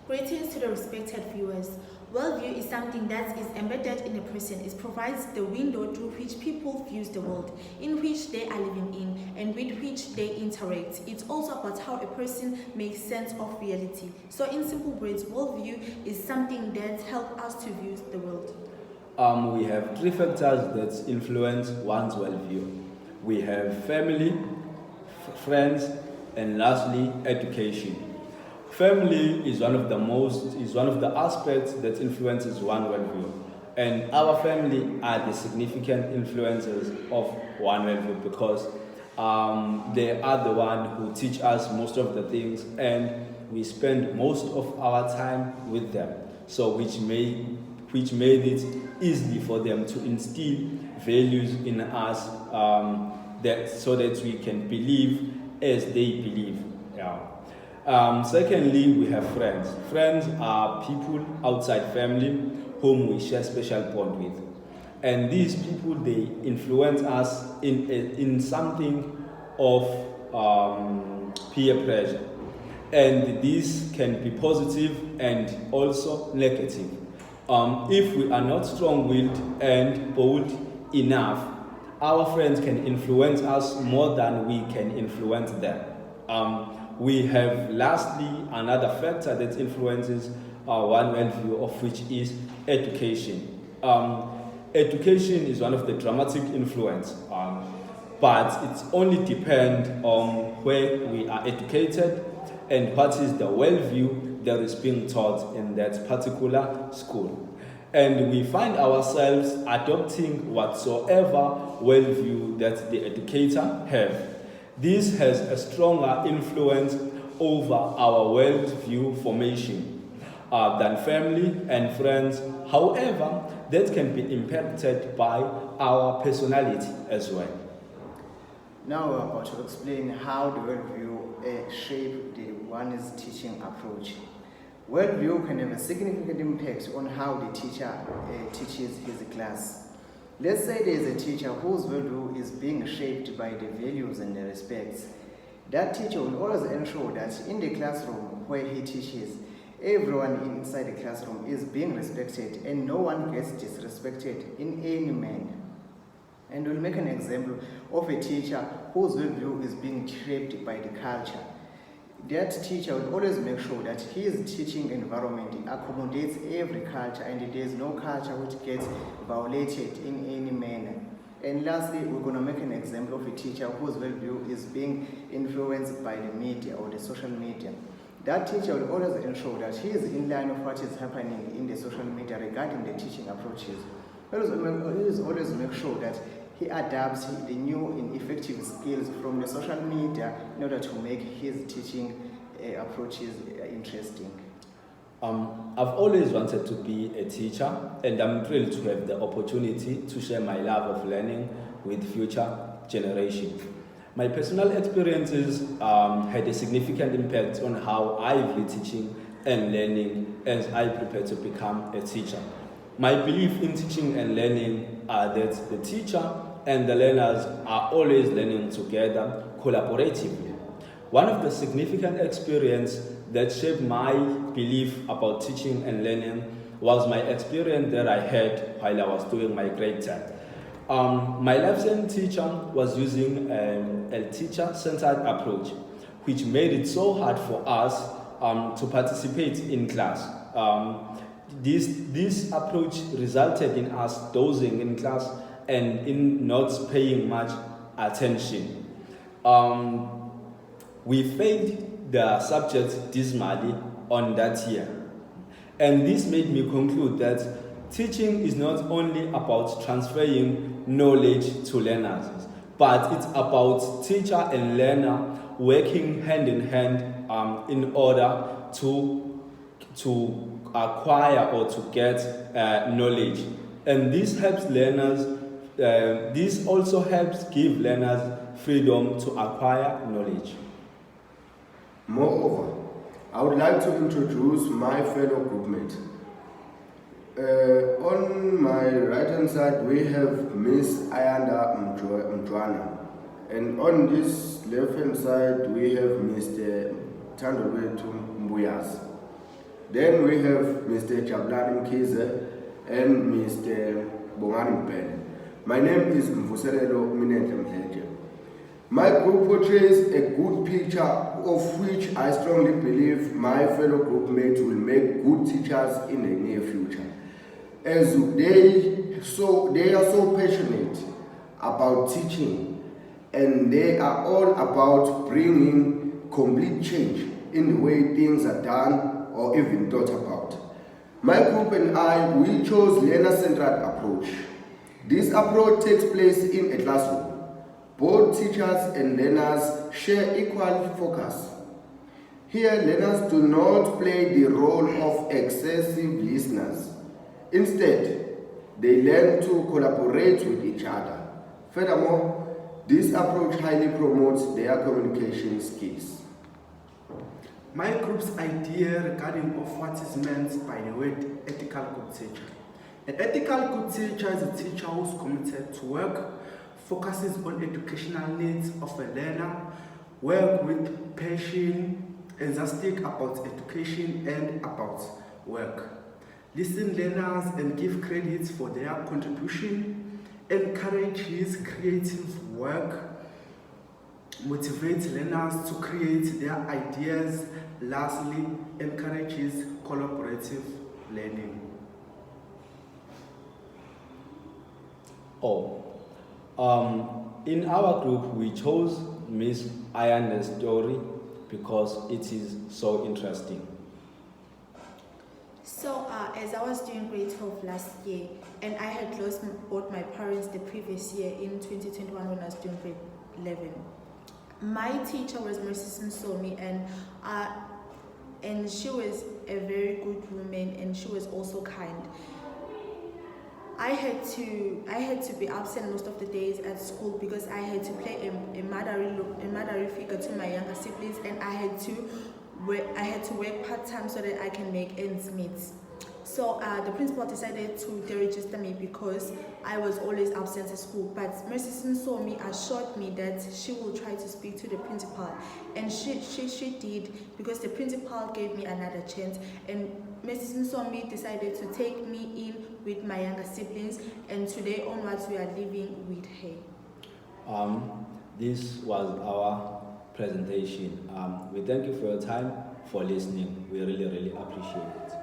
Greetings to the respected viewers. Worldview is something that is embedded in a person. It provides the window through which people view the world, in which they are living in, and with which they interact. It's also about how a person makes sense of reality. So in simple words, worldview is something that helps us to view the world. We have three factors that influence one's worldview. We have family, friends, and lastly, education. Family is one of the aspects that influences one worldview, and our family are the significant influences of one worldview because they are the one who teach us most of the things, and we spend most of our time with them. So which made it easy for them to instill values in us so that we can believe as they believe. Yeah. Secondly, we have friends. Friends are people outside family whom we share special bond with. And these people, they influence us in something of peer pressure. And this can be positive and also negative. If we are not strong-willed and bold enough, our friends can influence us more than we can influence them. We have lastly another factor that influences one worldview, of which is education. Education is one of the dramatic influence, but it only depends on where we are educated and what is the worldview that is being taught in that particular school. And we find ourselves adopting whatsoever worldview that the educator have. This has a stronger influence over our worldview formation than family and friends. However, that can be impacted by our personality as well. Now we're about to explain how the worldview shapes one's teaching approach. Worldview can have a significant impact on how the teacher teaches his class. Let's say there is a teacher whose worldview is being shaped by the values and the respects. That teacher will always ensure that in the classroom where he teaches, everyone inside the classroom is being respected and no one gets disrespected in any manner. And we'll make an example of a teacher whose worldview is being shaped by the culture. That teacher will always make sure that his teaching environment accommodates every culture and there is no culture which gets violated in any manner. And lastly, we're going to make an example of a teacher whose worldview is being influenced by the media or the social media. That teacher will always ensure that he is in line of what is happening in the social media regarding the teaching approaches. He will always make sure that he adapts the new and effective skills from the social media in order to make his teaching approaches interesting. I've always wanted to be a teacher, and I'm thrilled to have the opportunity to share my love of learning with future generations. My personal experiences had a significant impact on how I view teaching and learning as I prepare to become a teacher. My belief in teaching and learning are that the teacher and the learners are always learning together collaboratively. One of the significant experiences that shaped my belief about teaching and learning was my experience that I had while I was doing my grade 10. My life science teacher was using a teacher-centered approach, which made it so hard for us to participate in class. This approach resulted in us dozing in class and in not paying much attention. We failed the subject dismally on that year. And this made me conclude that teaching is not only about transferring knowledge to learners, but it's about teacher and learner working hand in hand in order to acquire or to get knowledge. And this helps learners, this also helps give learners freedom to acquire knowledge. Moreover, I would like to introduce my fellow groupmate. On my right hand side, we have Miss Ayanda Mjwana. And on this left hand side, we have Mr. Tandolwetu Mbuyas. Then we have Mr. Jabulani Mkhize and Mr. Bongani Mpele. My name is Mvuselelo Minenhle Mdletshe. My group portrays a good picture of which I strongly believe my fellow group mates will make good teachers in the near future. As they are so passionate about teaching, and they are all about bringing complete change in the way things are done or even thought about. My group and I, we chose learner-centered approach. This approach takes place in a classroom. Both teachers and learners share equal focus. Here, learners do not play the role of excessive listeners. Instead, they learn to collaborate with each other. Furthermore, this approach highly promotes their communication skills. My group's idea regarding of what is meant by the word ethical good teacher. An ethical good teacher is a teacher who is committed to work, focuses on educational needs of a learner, work with passion, enthusiastic about education and about work. Listen learners and give credits for their contribution, encourages creative work, motivates learners to create their ideas, lastly, encourages collaborative learning. In our group, we chose Miss Ayanda's story because it is so interesting. So, as I was doing grade 12 last year, and I had lost both my parents the previous year in 2021 when I was doing grade 11. My teacher was Mrs. Msomi, and she was a very good woman, and she was also kind. I had to be absent most of the days at school because I had to play a motherly figure to my younger siblings, and I had to work part-time so that I can make ends meet. So the principal decided to deregister me because I was always absent at school. But Mrs. Nsomi assured me that she will try to speak to the principal, and she did, because the principal gave me another chance, and Mrs. Nsomi decided to take me in with my younger siblings, and today onwards we are living with her. This was our presentation. We thank you for your time, for listening. We really, really appreciate it.